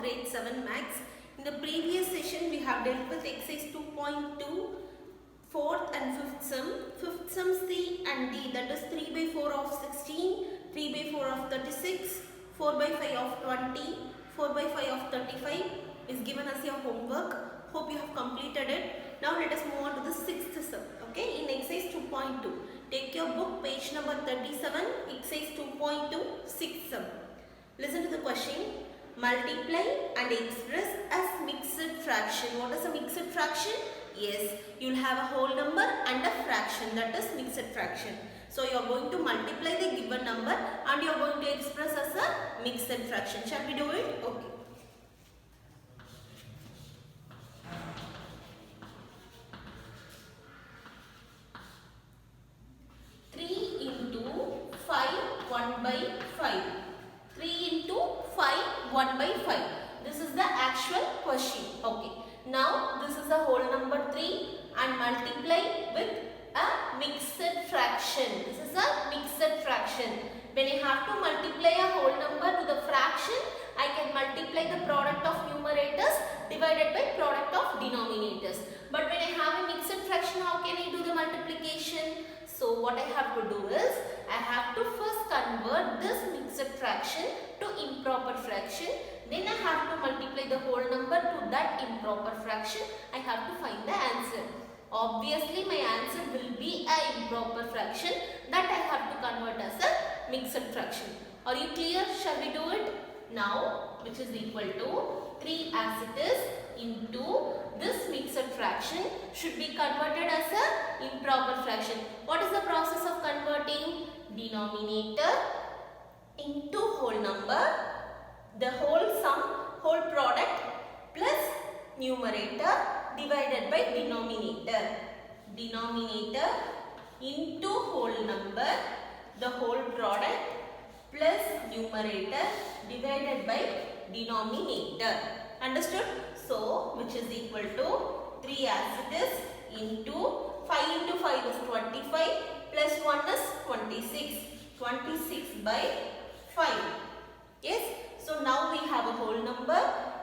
grade 7 maths. In the previous session we have dealt with exercise 2.2 fourth and fifth sum. Fifth sum C and D, that is 3 by 4 of 16, 3 by 4 of 36, 4 by 5 of 20, 4 by 5 of 35 is given as your homework. Hope you have completed it. Now let us move on to the sixth sum. Okay, in exercise 2.2, take your book page number 37, exercise 2.2 sixth sum. Listen to the question. Multiply and express as mixed fraction. What is a mixed fraction? Yes, you will have a whole number and a fraction, that is mixed fraction. So you are going to multiply the given number and you are going to express as a mixed fraction. Shall we do it? Okay. This is the actual question. Okay. Now this is a whole number 3 and multiply with a mixed fraction. This is a mixed fraction. When I have to multiply a whole number to the fraction, I can multiply the product of numerators divided by product of denominators. But when I have a mixed fraction, how can I do the multiplication? So what I have to do is, I have to first convert this mixed fraction to improper fraction. Then I have to multiply the whole number to that improper fraction. I have to find the answer. Obviously my answer will be an improper fraction that I have to convert as a mixed fraction. Are you clear? Shall we do it? Now, which is equal to 3 as it is into this mixed fraction should be converted as a improper fraction. What is the process of converting? Denominator into whole number, the whole sum, whole product plus numerator divided by denominator. Denominator into whole number, the whole product plus numerator divided by denominator. Understood? So, which is equal to 3 as it is into 5 into 5 is 25 plus 1 is 26. 26 by 5. Yes? So, now we have a whole number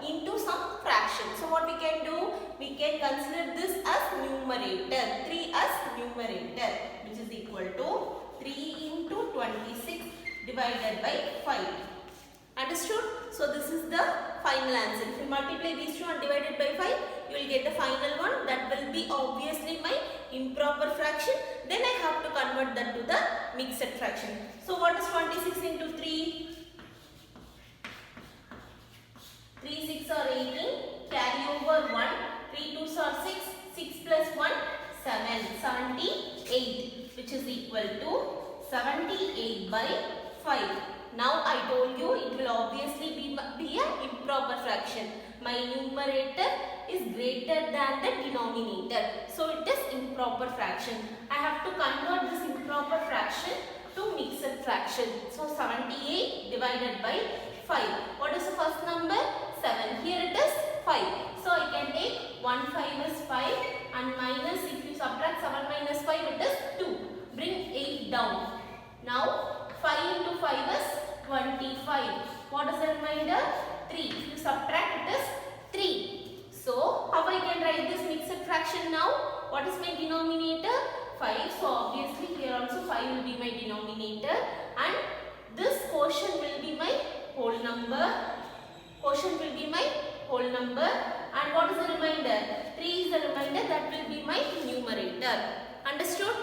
into some fraction. So, what we can do? We can consider this as numerator. 3 as numerator, which is equal to 3 into 26 divided by 5. Understood? So, this is the final answer. If you multiply these two and divide it by 5, you will get the final one. That will be obviously my improper fraction. Then I have to convert that to the mixed fraction. So, what is 26 into 3? 3 6 are 18. Carry over 1. 3 2s are 6. 6 plus 1, 7. 78, which is equal to 78 by 5. Now I told you it will obviously be an improper fraction. My numerator is greater than the denominator. So it is improper fraction. I have to convert this improper fraction to mixed fraction. So 78 divided by 5. What is the first number? 7. Here it is 5. So I can take 1 5 is 5 and minus, if you subtract 7 minus 5 it is 2. Bring 8 down. Now 5 into 5 is 25. What is the remainder? 3. If you subtract it is 3. So how I can write this mixed fraction now? What is my denominator? 5. So obviously here also 5 will be my denominator and this quotient will be my whole number. Quotient will be my whole number and what is the remainder? 3 is the remainder, that will be my numerator. Understood?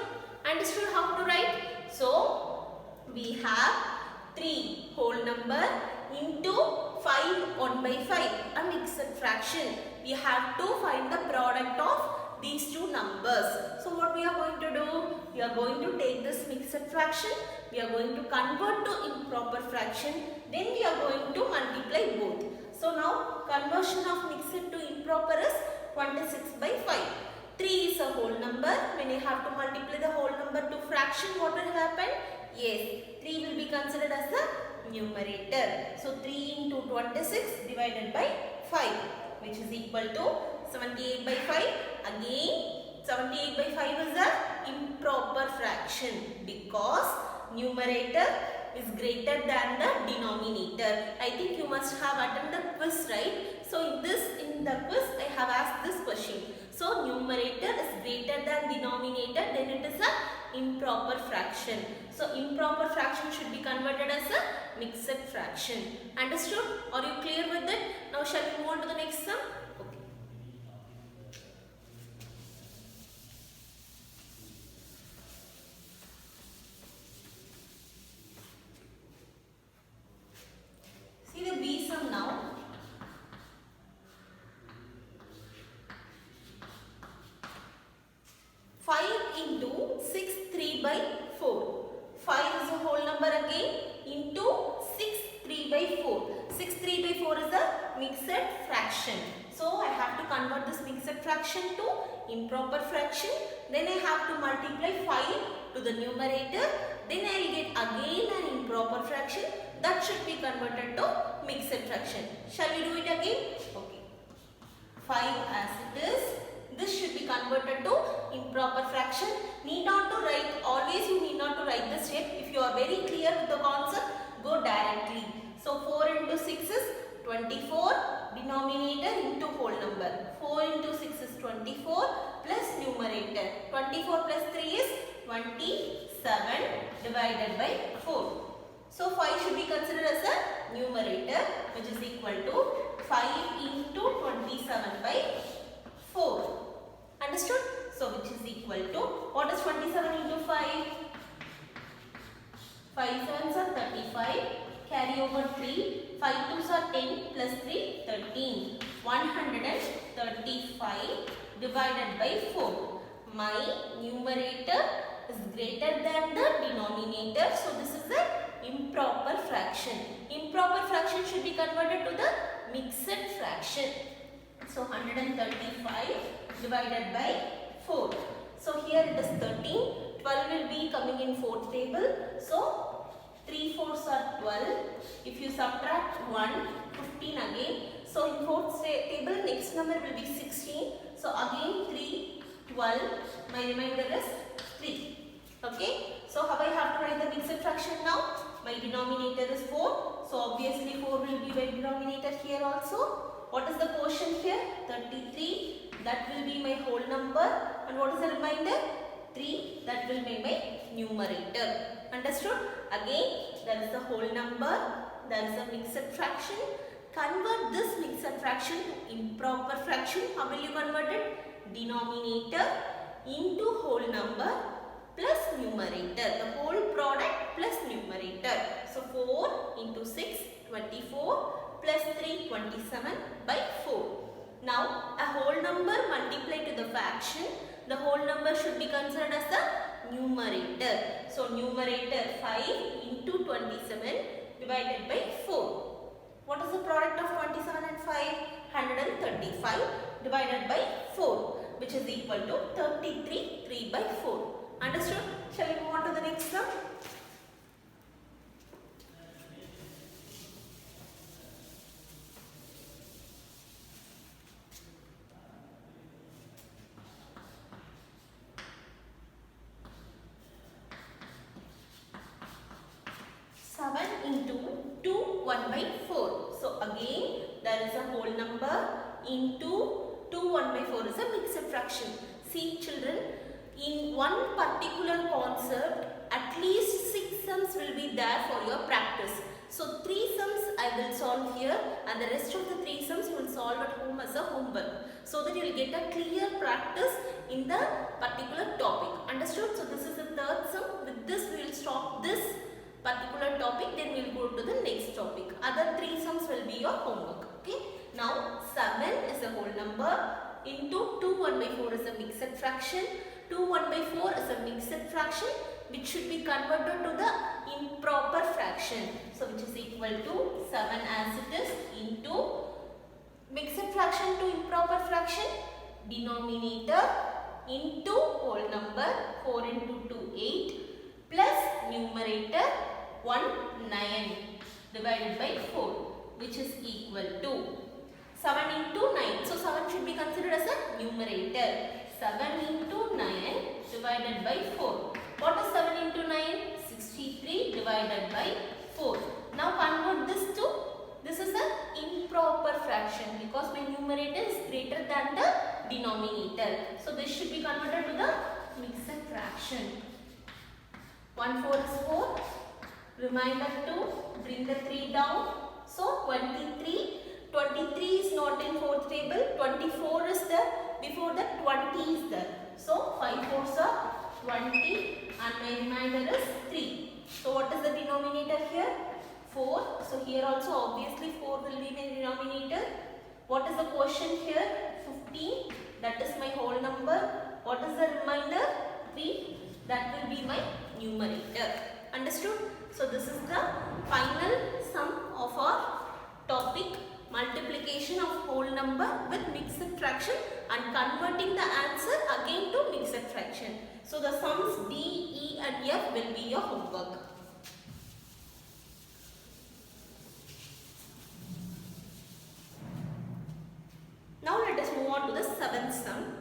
Understood how to write? So we have 3 whole number into 5 1 by 5, a mixed fraction. We have to find the product of these two numbers. So what we are going to do? We are going to take this mixed fraction, we are going to convert to improper fraction, then we are going to multiply both. So now conversion of mixed to improper is 26 by 5. 3 is a whole number. When you have to multiply the whole number to fraction, what will happen? Yes, 3 will be considered as the numerator. So 3 into 26 divided by 5, which is equal to 78 by 5. Again, 78 by 5 is the improper fraction because numerator is greater than the denominator. I think you must have attended the quiz, right? So in the quiz I have asked this question. So numerator is greater than denominator, then it is a improper fraction. So improper fraction should be converted as a mixed fraction. Understood? Are you clear with it? Now shall we move on to the next sum? Okay. See the B sum now. 5 into 6 3 by 4. 5 is a whole number again into 6 3 by 4. 6 3 by 4 is a mixed fraction. So I have to convert this mixed fraction to improper fraction. Then I have to multiply 5 to the numerator. Then I will get again an improper fraction. That should be converted to mixed fraction. Shall we do it again? Okay. 5 as it is. This should be converted to improper fraction. Need not to write, always you need not to write the step. If you are very clear with the concept, go directly. So 4 into 6 is 24, denominator into whole number. 4 into 6 is 24 plus numerator. 24 plus 3 is 27 divided by 4. So 5 should be considered as a numerator, which is equal to 5 into 27 by 4. Understood? So which is equal to, what is 27 into 5? 5 sevens are 35. Carry over 3. 5 twos are 10 plus 3, 13. 135 divided by 4. My numerator is greater than the denominator. So this is the improper fraction. Improper fraction should be converted to the mixed fraction. So 135 divided by 4. So here it is 13. 12 will be coming in fourth table. So 3 fours are 12. If you subtract 1, 15 again. So in fourth table next number will be 16. So again 3, 12. My remainder is 3. Okay. So how I have to write the mixed fraction now? My denominator is 4. So obviously 4 will be my denominator here also. What is the quotient here? 33. That will be my whole number. And what is the remainder? 3. That will be my numerator. Understood? Again, there is the whole number. There is a mixed fraction. Convert this mixed fraction to improper fraction. How will you convert it? Denominator into whole number plus numerator. The whole product plus numerator. So 4 into 6, 24. Plus 3, 27 by 4. Now a whole number multiplied to the fraction, the whole number should be considered as the numerator. So numerator 5 into 27 divided by 4. What is the product of 27 and 5? 135 divided by 4, which is equal to 33, 3 by 4. Understood? Shall we move on to the next sum? Into 2 1 by 4. So again there is a whole number into 2 1 by 4 is a mixed fraction. See children, in one particular concept at least 6 sums will be there for your practice. So 3 sums I will solve here and the rest of the 3 sums you will solve at home as a homework, so that you will get a clear practice in the particular topic. Understood? So this is the third sum. With this we will stop this particular topic, then we will go to the next topic. Other 3 sums will be your homework. Okay. Now 7 is a whole number into 2 1 by 4 is a mixed fraction. 2 1 by 4 is a mixed fraction which should be converted to the improper fraction. So which is equal to 7 as it is into mixed fraction to improper fraction, denominator into whole number 4 into 2 8 plus numerator 1 9 divided by 4, which is equal to 7 into 9. So 7 should be considered as a numerator. 7 into 9 divided by 4. What is 7 into 9? 63 divided by convert this to, this is an improper fraction because my numerator is greater than the denominator. So this should be converted to the mixed fraction. 1 4 is 4. Remainder 2. Bring the 3 down. So 23. 23 is not in fourth table. 24 is there. Before that 20 is there. So 5 4s are 20 and my remainder is 3. So what is the denominator here? 4. So here also obviously 4 will be my denominator. What is the quotient here? 15. That is my whole number. What is the remainder? 3. That will be my numerator. Understood? So this is the final sum of our topic, multiplication of whole number with mixed fraction and converting the answer again to mixed fraction. So the sums D, E and F will be your homework. Now let us move on to the seventh sum.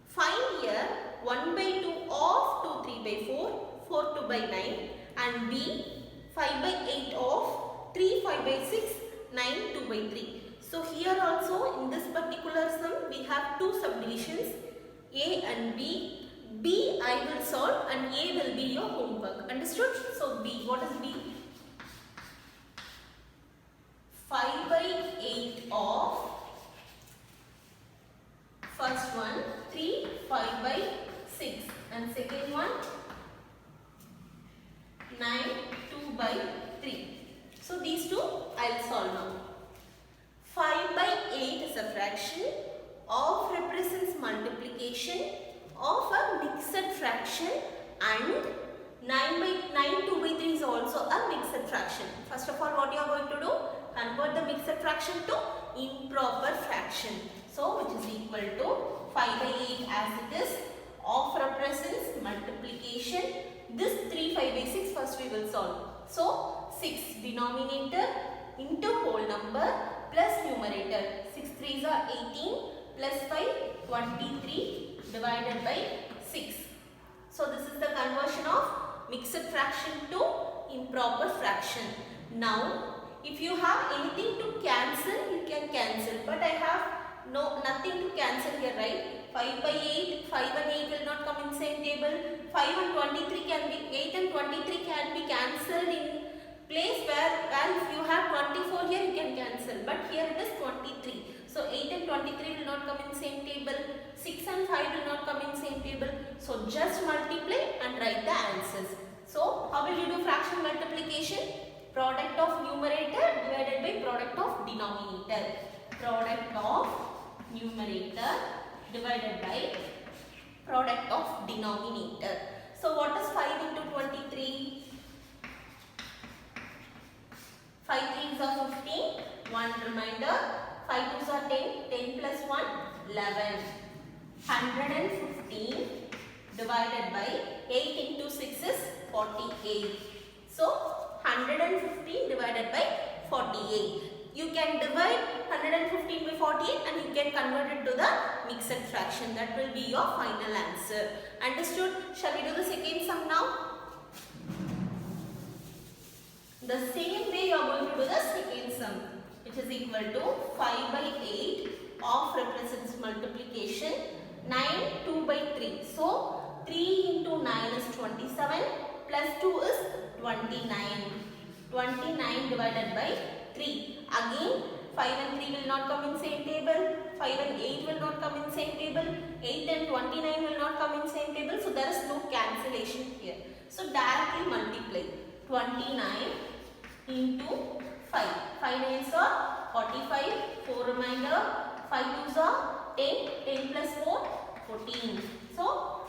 Find here 1 by 2 of 2 3 by 4, 4 2 by 9 and B 5 by 8 of 3 5 by 6, 9 2 by 3. So here also in this particular sum we have two subdivisions A and B. B I will solve and A will be your homework. Understood? So B, what is B? 5 by 8 of first one 3 5 by 6 and second one 9 2 by 3. So these two I will solve now. 5 by 8 is a fraction of represents multiplication of a mixed fraction and 9 2 by 3 is also a mixed fraction. First of all, what you are going to do? Convert the mixed fraction to improper fraction. So which is equal to 5 by 8 as it is, of represents multiplication. This 3 5 by 6 first we will solve. So 6 denominator into whole number plus numerator. 6 3s are 18 plus 5 23 divided by 6. So this is the conversion of mixed fraction to improper fraction. Now if you have anything to cancel, you can cancel, but I have nothing to cancel here, right? 5 by 8, 5 and 8 will not come in same table. 5 and 23 can be, 8 and 23 can be cancelled in place where if you have 24 here you can cancel, but here it is 23. So 8 and 23 will not come in same table. 6 and 5 will not come in same table. So just multiply and write the answers. So how will you do fraction multiplication? Product of numerator divided by product of denominator. Product of numerator divided by product of denominator. So what is 5 into 23? 5 3s are 15, 1 remainder, 5 2s are 10, 10 plus 1, 11. 115 divided by 8 into 6 is 48. So 115 divided by 48. You can divide 115 by 48 and you can convert it to the mixed fraction. That will be your final answer. Understood? Shall we do the second sum now? The same way you are going to do the second sum, which is equal to 5 by 8 of represents multiplication, 9 2 by 3. So 3 into 9 is 27 plus 2 is 29. 29 divided by 3. Again 5 and 3 will not come in same table. 5 and 8 will not come in same table. 8 and 29 will not come in same table. So there is no cancellation here. So directly multiply. 29 into 5. 5 9s are 45. 4 remainder. 5 2s are 10. 10 plus 4, 14. So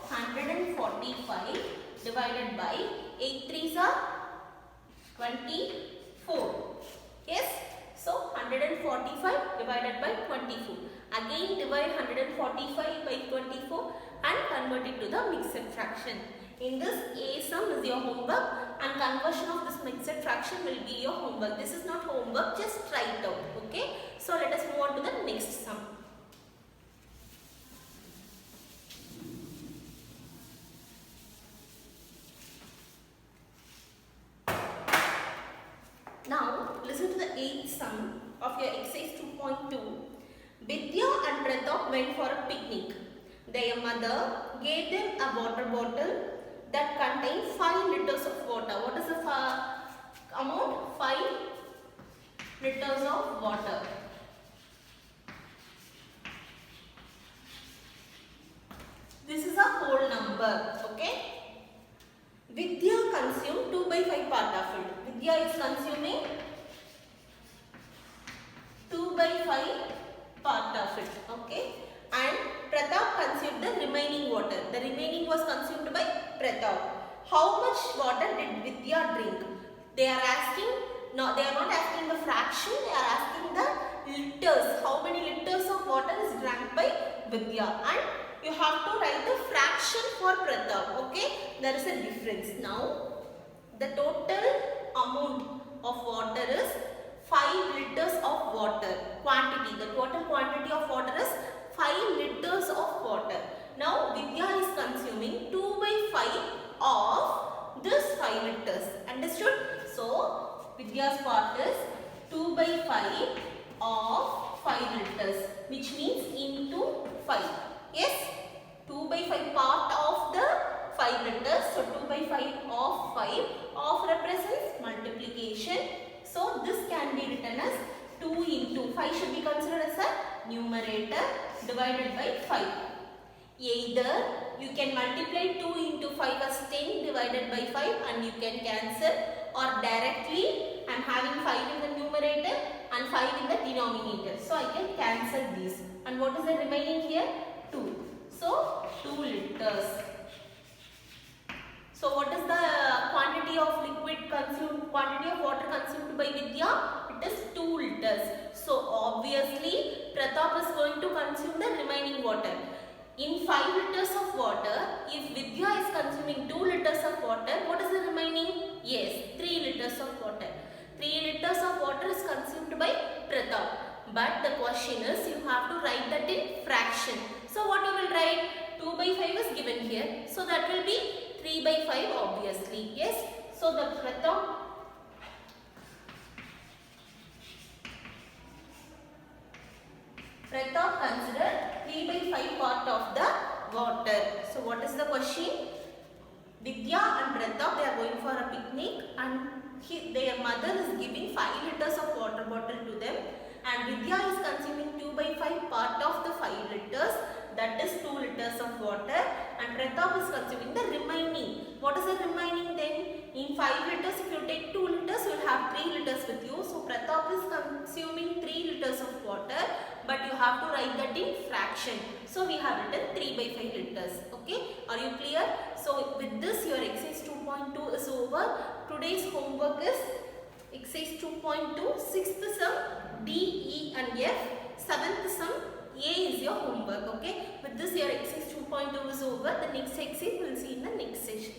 145 divided by 8 3s are 24. Yes. So 145 divided by 24. Again divide 145 by 24 and convert it to the mixed fraction. In this, A sum is your homework and conversion of this mixed fraction will be your homework. This is not homework, just write it out. Okay. So let us move on to the next sum. Now listen to 8th sum of your exercise 2.2. Vidya and Pratap went for a picnic. Their mother gave them a water bottle that contained 5 liters of water. What is the amount? 5 liters of water. This is a whole number. Okay. Vidya consumed 2 by 5 part of it. Vidya is consuming 2 by 5 part of it. Okay. And Pratap consumed the remaining water. The remaining was consumed by Pratap. How much water did Vidya drink? They are asking, no, they are not asking the fraction, they are asking the liters. How many liters of water is drank by Vidya? And you have to write the fraction for Pratap. Okay, there is a difference. Now, the total amount of water is 5 liters of water. Quantity, the total quantity of water is 5 liters of water. Now, Vidya is consuming 2 by 5 of this 5 liters. Understood? So, Vidya's part is 2 by 5 of 5 liters, which means into 5. Yes? 2 by 5 part of the 5 liters. So, 2 by 5 of 5. Of represents multiplication. So, this can be written as 2 into 5 should be considered as a numerator divided by 5. Either you can multiply 2 into 5 as 10 divided by 5 and you can cancel, or directly I am having 5 in the numerator and 5 in the denominator. So, I can cancel these. And what is the remaining here? 2. So, 2 liters. So, what is the quantity of liquid consumed, quantity of water consumed by Vidya? It is 2 liters. So, obviously, Pratap is going to consume the remaining water. In 5 liters of water, if Vidya is consuming 2 liters of water, what is the remaining? Yes, 3 liters of water. 3 liters of water is consumed by Pratap. But the question is, you have to write that in fraction. So, what you will write? 2 by 5 is given here. So, that will be 3 by 5 obviously. Yes. So, the Pratap considered 3 by 5 part of the water. So, what is the question? Vidya and Pratap, they are going for a picnic and their mother is giving 5 liters of water bottle to them. And Vidya is consuming 2 by 5 part of the 5 liters, that is 2 liters of water, and Pratap is consuming the remaining. What is the remaining then? In 5 liters, if you take 2 liters, you will have 3 liters with you. So, Pratap is consuming 3 liters of water, but you have to write that in fraction. So, we have written 3 by 5 liters. Okay, are you clear? So, with this, your exercise 2.2 is over. Today's homework is exercise 2.2, 6th sum D, E and F, 7th sum A is your homework. Okay, with this your exercise 2.2 is over. The next exercise we will see in the next session.